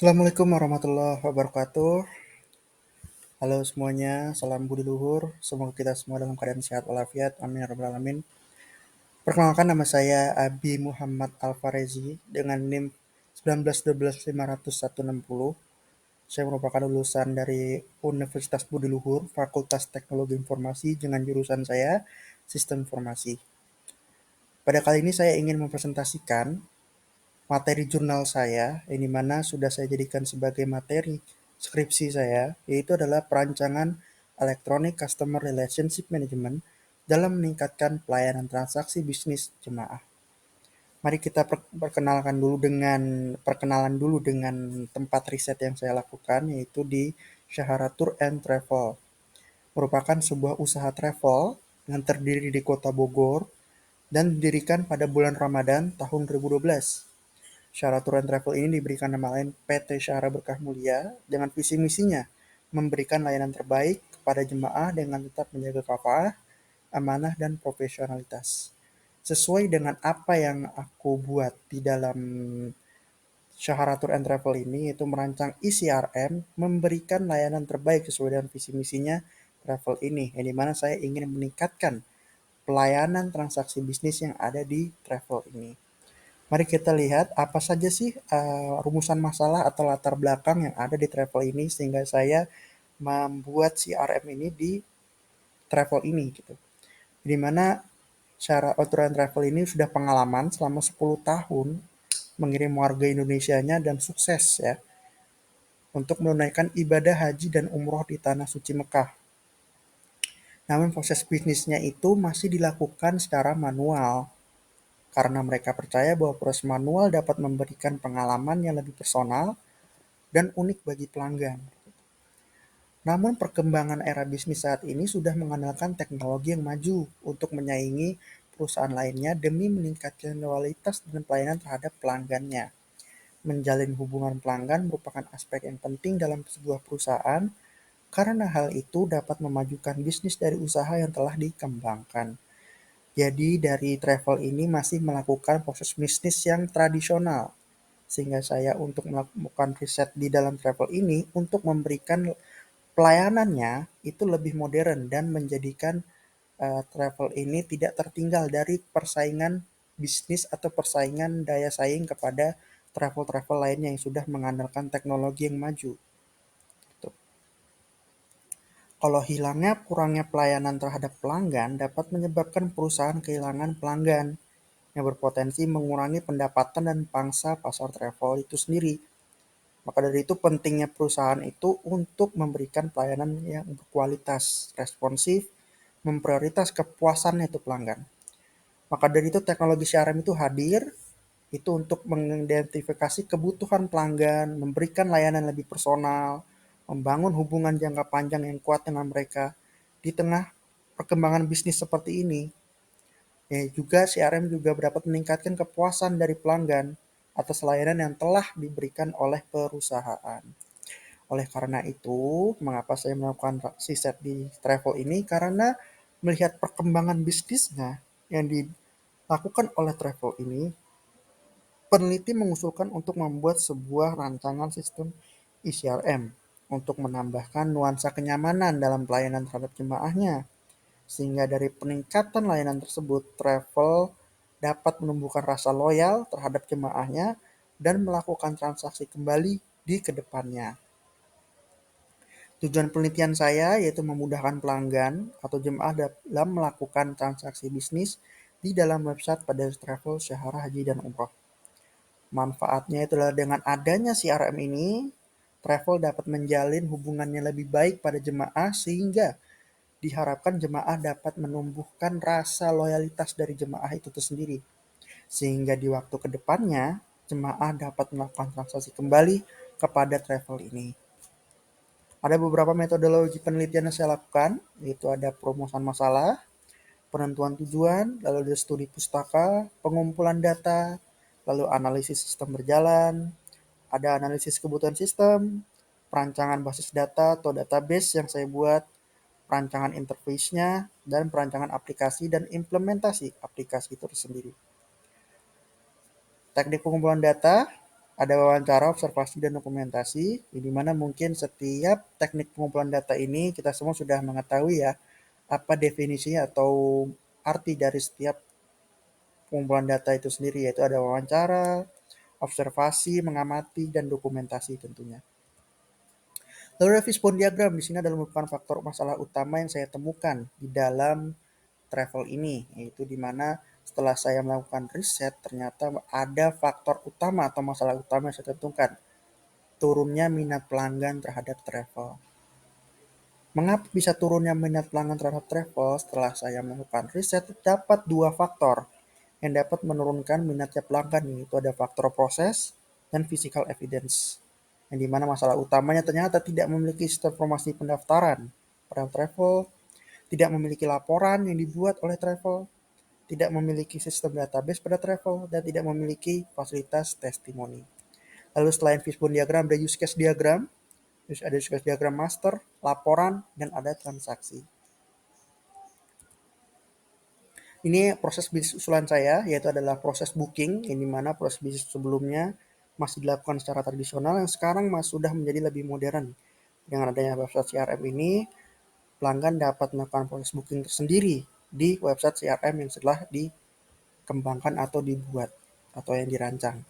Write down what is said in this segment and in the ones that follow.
Assalamualaikum warahmatullahi wabarakatuh. Halo semuanya, salam budi luhur. Semoga kita semua dalam keadaan sehat walafiat. Amin ya rabbal alamin. Perkenalkan, nama saya Abi Muhammad Alfarezi dengan NIM 1912160. Saya merupakan lulusan dari Universitas Budi Luhur, Fakultas Teknologi Informasi dengan jurusan saya Sistem Informasi. Pada kali ini saya ingin mempresentasikan materi jurnal saya, yang dimana sudah saya jadikan sebagai materi skripsi saya, yaitu adalah perancangan Electronic Customer Relationship Management dalam meningkatkan pelayanan transaksi bisnis jemaah. Mari kita perkenalan dulu dengan tempat riset yang saya lakukan, yaitu di Syahara Tour and Travel. Merupakan sebuah usaha travel yang terdiri di Kota Bogor dan didirikan pada bulan Ramadan tahun 2012. Syahara Tour and Travel ini diberikan nama lain PT Syahara Berkah Mulia dengan visi misinya memberikan layanan terbaik kepada jemaah dengan tetap menjaga kafaah, amanah, dan profesionalitas. Sesuai dengan apa yang aku buat di dalam Syahara Tour and Travel ini, yaitu merancang ECRM, memberikan layanan terbaik sesuai dengan visi misinya travel ini, yang dimana saya ingin meningkatkan pelayanan transaksi bisnis yang ada di travel ini. Mari kita lihat apa saja sih rumusan masalah atau latar belakang yang ada di travel ini sehingga saya membuat CRM ini di travel ini gitu. Di mana cara aturan travel ini sudah pengalaman selama 10 tahun mengirim warga Indonesianya dan sukses ya untuk menunaikan ibadah haji dan umroh di tanah suci Mekah. Namun proses bisnisnya itu masih dilakukan secara manual karena mereka percaya bahwa proses manual dapat memberikan pengalaman yang lebih personal dan unik bagi pelanggan. Namun perkembangan era bisnis saat ini sudah mengandalkan teknologi yang maju untuk menyaingi perusahaan lainnya demi meningkatkan loyalitas dan pelayanan terhadap pelanggannya. Menjalin hubungan pelanggan merupakan aspek yang penting dalam sebuah perusahaan karena hal itu dapat memajukan bisnis dari usaha yang telah dikembangkan. Jadi dari travel ini masih melakukan proses bisnis yang tradisional, sehingga saya untuk melakukan riset di dalam travel ini untuk memberikan pelayanannya itu lebih modern dan menjadikan travel ini tidak tertinggal dari persaingan bisnis atau persaingan daya saing kepada travel-travel lainnya yang sudah mengandalkan teknologi yang maju. Tuh. Kalau kurangnya pelayanan terhadap pelanggan dapat menyebabkan perusahaan kehilangan pelanggan yang berpotensi mengurangi pendapatan dan pangsa pasar travel itu sendiri. Maka dari itu pentingnya perusahaan itu untuk memberikan pelayanan yang berkualitas, responsif, memprioritas kepuasannya itu pelanggan. Maka dari itu teknologi CRM itu hadir itu untuk mengidentifikasi kebutuhan pelanggan, memberikan layanan lebih personal, membangun hubungan jangka panjang yang kuat dengan mereka di tengah perkembangan bisnis seperti ini. Ya, juga CRM juga dapat meningkatkan kepuasan dari pelanggan atas layanan yang telah diberikan oleh perusahaan. Oleh karena itu, mengapa saya melakukan riset di travel ini? Karena melihat perkembangan bisnisnya yang dilakukan oleh travel ini, peneliti mengusulkan untuk membuat sebuah rancangan sistem ECRM untuk menambahkan nuansa kenyamanan dalam pelayanan terhadap jemaahnya. Sehingga dari peningkatan layanan tersebut, travel dapat menumbuhkan rasa loyal terhadap jemaahnya dan melakukan transaksi kembali di kedepannya. Tujuan penelitian saya yaitu memudahkan pelanggan atau jemaah dalam melakukan transaksi bisnis di dalam website pada travel Syahara Haji dan Umroh. Manfaatnya itulah dengan adanya CRM ini, travel dapat menjalin hubungannya lebih baik pada jemaah sehingga diharapkan jemaah dapat menumbuhkan rasa loyalitas dari jemaah itu sendiri. Sehingga di waktu kedepannya, jemaah dapat melakukan transaksi kembali kepada travel ini. Ada beberapa metodologi penelitian yang saya lakukan, yaitu ada perumusan masalah, penentuan tujuan, lalu ada studi pustaka, pengumpulan data, lalu analisis sistem berjalan, ada analisis kebutuhan sistem, perancangan basis data atau database yang saya buat, perancangan interface-nya, dan perancangan aplikasi dan implementasi aplikasi itu sendiri. Teknik pengumpulan data, Ada wawancara, observasi, dan dokumentasi, di mana mungkin setiap teknik pengumpulan data ini kita semua sudah mengetahui ya, apa definisinya atau arti dari setiap pengumpulan data itu sendiri, yaitu ada wawancara, observasi, mengamati, dan dokumentasi tentunya. Lalu ada fishbone diagram. Di sini adalah merupakan faktor masalah utama yang saya temukan di dalam travel ini, yaitu di mana setelah saya melakukan riset, ternyata ada faktor utama atau masalah utama yang saya tentukan, turunnya minat pelanggan terhadap travel. Mengapa bisa turunnya minat pelanggan terhadap travel? Setelah saya melakukan riset, dapat dua faktor yang dapat menurunkan minatnya pelanggan, yaitu ada faktor proses dan physical evidence. Yang dimana masalah utamanya ternyata tidak memiliki sistem informasi pendaftaran pada travel, tidak memiliki laporan yang dibuat oleh travel, tidak memiliki sistem database pada travel, dan tidak memiliki fasilitas testimoni. Lalu selain fishbone diagram, ada use case diagram, terus ada use case diagram master, laporan, dan ada transaksi. Ini proses bisnis usulan saya, yaitu adalah proses booking, yang dimana proses bisnis sebelumnya masih dilakukan secara tradisional, yang sekarang sudah menjadi lebih modern. Dengan adanya website CRM ini, pelanggan dapat melakukan proses booking tersendiri di website CRM yang setelah dikembangkan atau dibuat atau yang dirancang.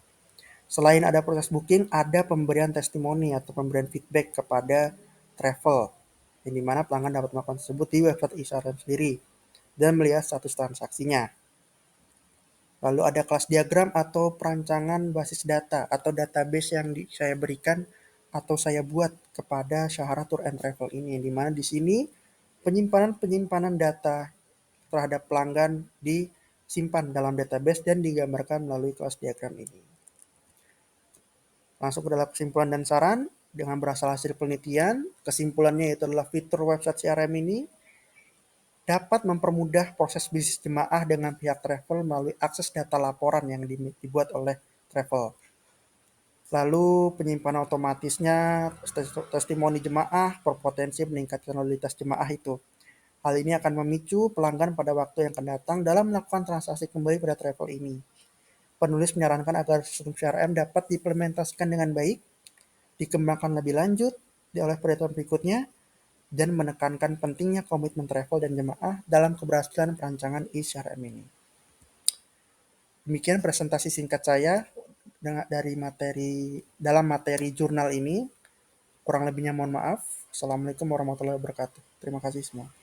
Selain ada proses booking, ada pemberian testimoni atau pemberian feedback kepada travel, yang dimana pelanggan dapat melakukan tersebut di website CRM sendiri dan melihat status transaksinya. Lalu ada kelas diagram atau perancangan basis data atau database yang saya berikan atau saya buat kepada Syahara Tour and Travel ini, di mana di sini penyimpanan data terhadap pelanggan disimpan dalam database dan digambarkan melalui kelas diagram ini. Masuk ke dalam kesimpulan dan saran dengan berasal hasil penelitian, kesimpulannya itu adalah fitur website CRM ini dapat mempermudah proses bisnis jemaah dengan pihak travel melalui akses data laporan yang dibuat oleh travel. Lalu penyimpanan otomatisnya, testimoni jemaah berpotensi meningkatkan loyalitas jemaah itu. Hal ini akan memicu pelanggan pada waktu yang akan datang dalam melakukan transaksi kembali pada travel ini. Penulis menyarankan agar sistem CRM dapat diimplementasikan dengan baik, dikembangkan lebih lanjut oleh perhitungan berikutnya, dan menekankan pentingnya komitmen travel dan jemaah dalam keberhasilan perancangan e-CRM ini. Demikian presentasi singkat saya dari dalam materi jurnal ini. Kurang lebihnya mohon maaf. Assalamualaikum warahmatullahi wabarakatuh. Terima kasih semua.